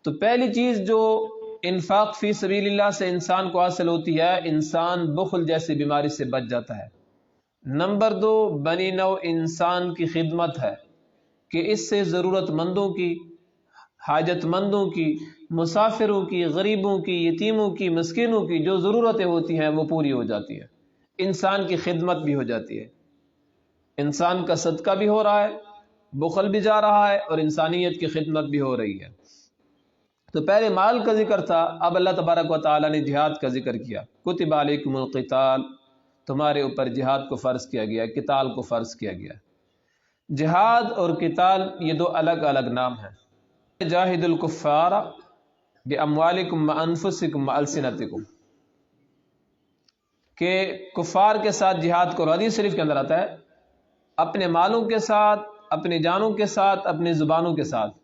تو پہلی چیز جو انفاق فی سبیل اللہ سے انسان کو حاصل ہوتی ہے، انسان بخل جیسی بیماری سے بچ جاتا ہے۔ نمبر 2، بنی نوع انسان کی خدمت ہے کہ اس سے ضرورت مندوں کی، حاجت مندوں کی، مسافروں کی، غریبوں کی، یتیموں کی، مسکینوں کی جو ضرورتیں ہوتی ہیں وہ پوری ہو جاتی ہیں، انسان کی خدمت بھی ہو جاتی ہے، انسان کا صدقہ بھی ہو رہا ہے، بخل بھی جا رہا ہے، اور انسانیت کی خدمت بھی ہو رہی ہے۔ تو پہلے مال کا ذکر تھا، اب اللہ تبارک و تعالیٰ نے جہاد کا ذکر کیا۔ کتب علیکم القتال، تمہارے اوپر جہاد کو فرض کیا گیا، قتال کو فرض کیا گیا۔ جہاد اور قتال یہ دو الگ الگ نام ہیں۔ جاہد الکفار باموالکم وانفسکم والسنتکم، کہ کفار کے ساتھ جہاد کرو، حدیث شریف کے اندر آتا ہے اپنے مالوں کے ساتھ، اپنے جانوں کے ساتھ، اپنی زبانوں کے ساتھ،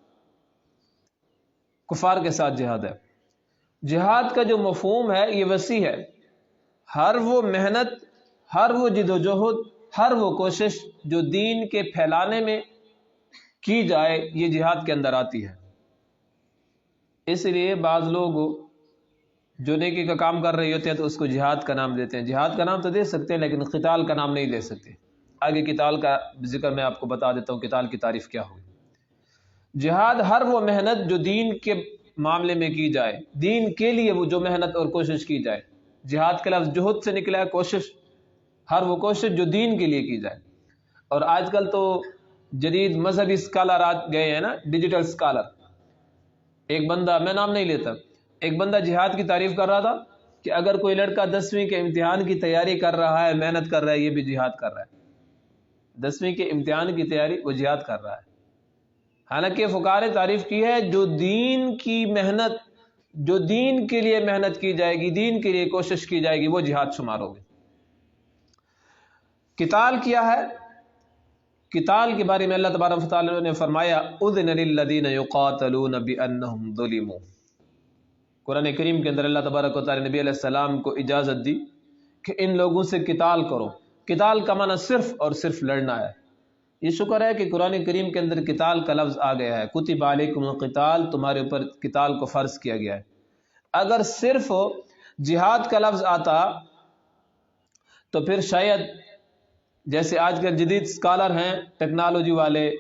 کفار کے ساتھ جہاد ہے۔ جہاد کا جو مفہوم ہے یہ وسیع ہے، ہر وہ محنت، ہر وہ جد و جہد، ہر وہ کوشش جو دین کے پھیلانے میں کی جائے یہ جہاد کے اندر آتی ہے۔ اس لیے بعض لوگ جو نیکی کا کام کر رہے ہوتے ہیں تو اس کو جہاد کا نام دیتے ہیں، جہاد کا نام تو دے سکتے ہیں لیکن قتال کا نام نہیں دے سکتے۔ آگے قتال کا ذکر میں آپ کو بتا دیتا ہوں، قتال کی تعریف کیا ہوگی۔ جہاد ہر وہ محنت جو دین کے معاملے میں کی جائے، دین کے لیے وہ جو محنت اور کوشش کی جائے۔ جہاد کا لفظ جہد سے نکلا ہے، کوشش، ہر وہ کوشش جو دین کے لیے کی جائے۔ اور آج کل تو جدید مذہبی اسکالر آ گئے ہیں نا، ڈیجیٹل اسکالر۔ ایک بندہ، میں نام نہیں لیتا، ایک بندہ جہاد کی تعریف کر رہا تھا کہ اگر کوئی لڑکا 10ویں کے امتحان کی تیاری کر رہا ہے، محنت کر رہا ہے، یہ بھی جہاد کر رہا ہے۔ 10ویں کے امتحان کی تیاری، وہ جہاد کر رہا ہے۔ حالانکہ فقہاء نے تعریف کی ہے جو دین کی محنت، جو دین کے لیے محنت کی جائے گی، دین کے لیے کوشش کی جائے گی، وہ جہاد شمار ہوگی۔ قتال کیا ہے؟ قتال کے بارے میں اللہ تبارک و تعالی نے فرمایا اذن للذین یقاتلون بانہم ظلموا۔ قرآن کریم کے اندر اللہ تبارک و تعالی نبی علیہ السلام کو اجازت دی کہ ان لوگوں سے قتال کرو۔ قتال کا معنی صرف اور صرف لڑنا ہے۔ یہ شکر ہے کہ قرآن کریم کے اندر قتال کا لفظ آ گیا ہے، کتب علیکم القتال، تمہارے اوپر قتال کو فرض کیا گیا ہے۔ اگر صرف جہاد کا لفظ آتا تو پھر شاید جیسے آج کل جدید اسکالر ہیں، ٹیکنالوجی والے،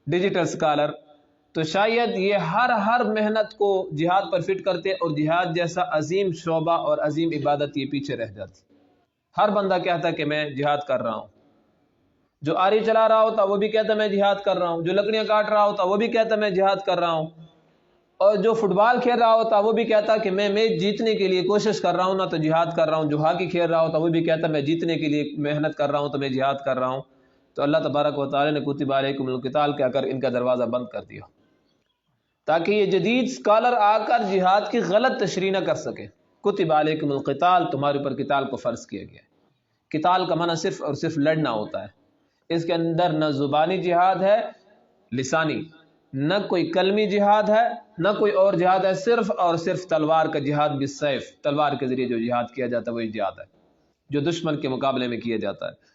ڈیجیٹل اسکالر، تو شاید یہ ہر محنت کو جہاد پر فٹ کرتے اور جہاد جیسا عظیم شعبہ اور عظیم عبادت یہ پیچھے رہ جاتی۔ ہر بندہ کہتا کہ میں جہاد کر رہا ہوں، جو آری چلا رہا ہوتا وہ بھی کہتا میں جہاد کر رہا ہوں، جو لکڑیاں کاٹ رہا ہوتا وہ بھی کہتا میں جہاد کر رہا ہوں، اور جو فٹ بال کھیل رہا ہوتا وہ بھی کہتا کہ میں میچ جیتنے کے لیے کوشش کر رہا ہوں نا تو جہاد کر رہا ہوں، جو ہاکی کھیل رہا ہوتا وہ بھی کہتا میں جیتنے کے لیے محنت کر رہا ہوں تو میں جہاد کر رہا ہوں۔ تو اللہ تبارک و تعالی نے کتب علیکم القتال کہہ کر ان کا دروازہ بند کر دیا تاکہ یہ جدید اسکالر آ کر جہاد کی غلط تشریح نہ کر سکے۔ کتب علیکم القتال، تمہارے اوپر قتال کو فرض کیا گیا۔ قتال کا معنی صرف اور صرف لڑنا ہوتا ہے، اس کے اندر نہ زبانی جہاد ہے لسانی، نہ کوئی کلمی جہاد ہے، نہ کوئی اور جہاد ہے، صرف اور صرف تلوار کا جہاد بالسیف، تلوار کے ذریعے جو جہاد کیا جاتا ہے وہی جہاد ہے جو دشمن کے مقابلے میں کیا جاتا ہے۔